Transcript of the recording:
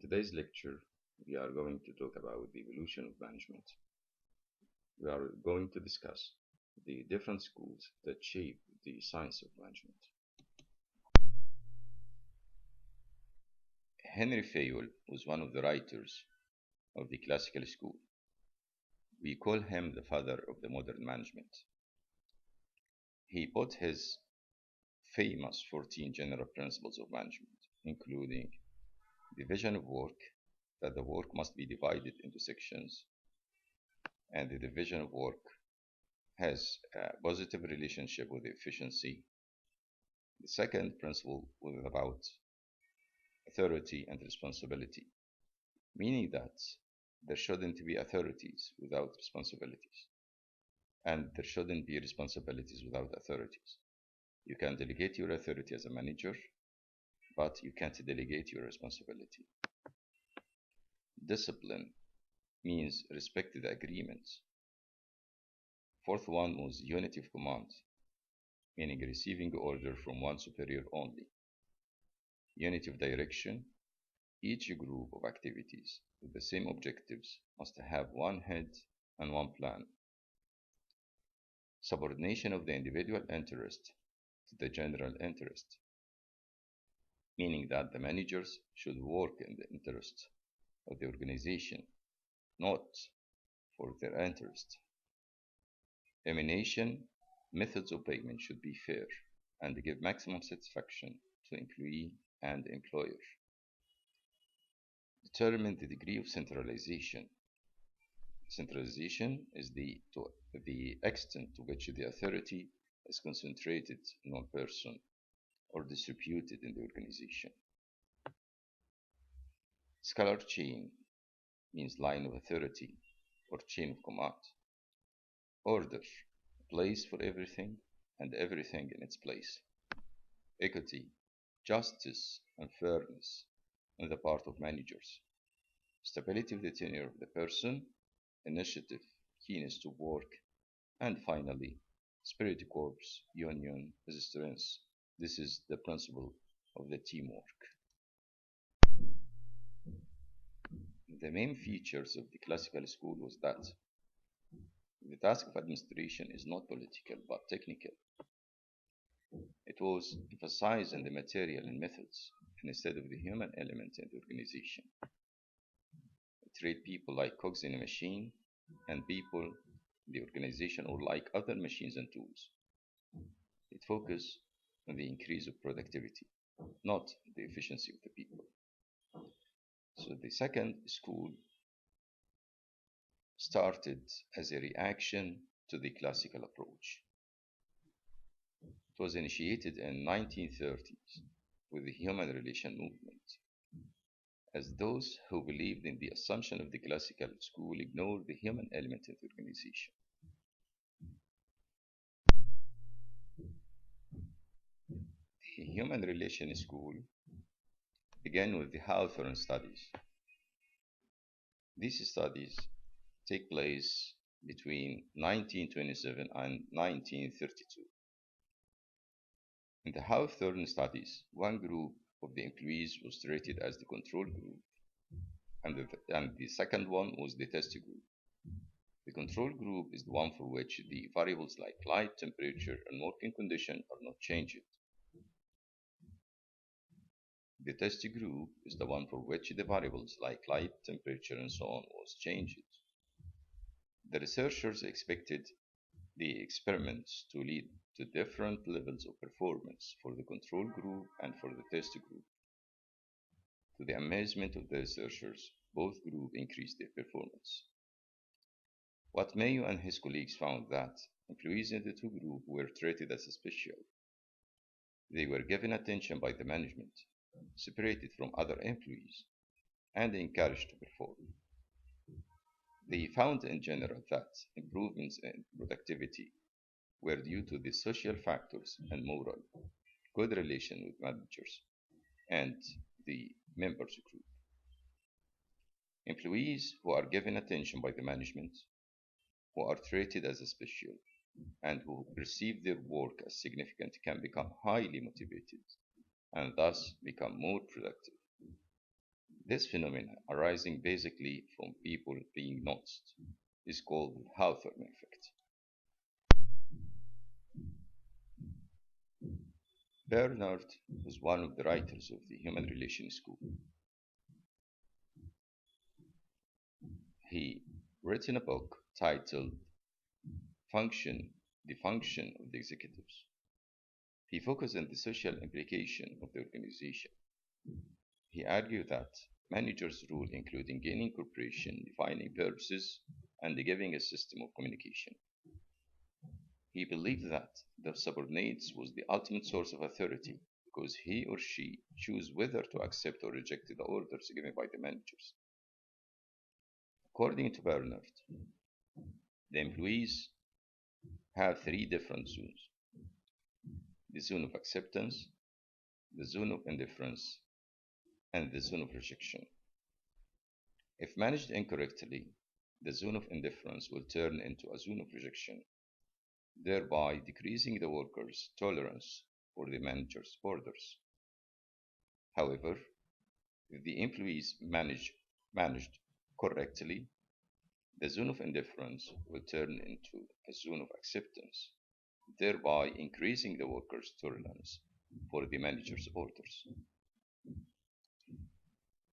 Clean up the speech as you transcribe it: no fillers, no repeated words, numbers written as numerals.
today's lecture, we are going to talk about the evolution of management. We are going to discuss the different schools that shape the science of management. Henry Fayol was one of the writers of the classical school. We call him the father of the modern management. He put his famous 14 general principles of management, including division of work, that the work must be divided into sections, and the division of work has a positive relationship with efficiency. The second principle was about authority and responsibility, meaning that there shouldn't be authorities without responsibilities, and there shouldn't be responsibilities without authorities. You can delegate your authority as a manager, but you can't delegate your responsibility. Discipline means respect the agreements. Fourth one was unity of command, meaning receiving order from one superior only. Unity of direction, each group of activities with the same objectives must have one head and one plan. Subordination of the individual interest to the general interest, meaning that the managers should work in the interest of the organization, not for their interest. Emanation, methods of payment should be fair and give maximum satisfaction to employee and employer. Determine the degree of centralization. Centralization is the extent to which the authority is concentrated in one person or distributed in the organization. Scalar chain means line of authority or chain of command. Order, place for everything and everything in its place. Equity, justice and fairness on the part of managers. Stability of the tenure of the person, initiative, keenness to work, and finally, spirit corps, union is strength. This is the principle of the teamwork. The main features of the classical school was that the task of administration is not political but technical. It was emphasizing the material and methods instead of the human element in the organization. It treated people like cogs in a machine and people in the organization or like other machines and tools. It focused on the increase of productivity, not the efficiency of the people. So the second school started as a reaction to the classical approach. It was initiated in 1930s with the human relation movement, as those who believed in the assumption of the classical school ignored the human element of the organization. The human relation school began with the Hawthorne studies. These studies take place between 1927 and 1932. In the Hawthorne studies, one group of the employees was treated as the control group, and the second one was the test group. The control group is the one for which the variables like light, temperature, and working condition are not changed. The test group is the one for which the variables like light, temperature, and so on was changed. The researchers expected the experiments to lead to different levels of performance for the control group and for the test group. To the amazement of the researchers, both groups increased their performance. What Mayo and his colleagues found that employees in the two groups were treated as special. They were given attention by the management, separated from other employees, and encouraged to perform. They found in general that improvements in productivity were due to the social factors and moral, good relation with managers, and the members group. Employees who are given attention by the management, who are treated as special, and who perceive their work as significant can become highly motivated and thus become more productive. This phenomenon, arising basically from people being noticed, is called the Hawthorne effect. Bernard was one of the writers of the Human Relations School. He written a book titled The Function of the Executives. He focused on the social implication of the organization. He argued that managers' role including gaining cooperation, defining purposes, and giving a system of communication. He believed that the subordinates was the ultimate source of authority because he or she chose whether to accept or reject the orders given by the managers. According to Bernard, the employees have three different zones: the zone of acceptance, the zone of indifference, and the zone of rejection. If managed incorrectly, the zone of indifference will turn into a zone of rejection, thereby decreasing the workers' tolerance for the manager's orders. However, if the employees managed correctly, the zone of indifference will turn into a zone of acceptance, thereby increasing the workers' tolerance for the manager's orders.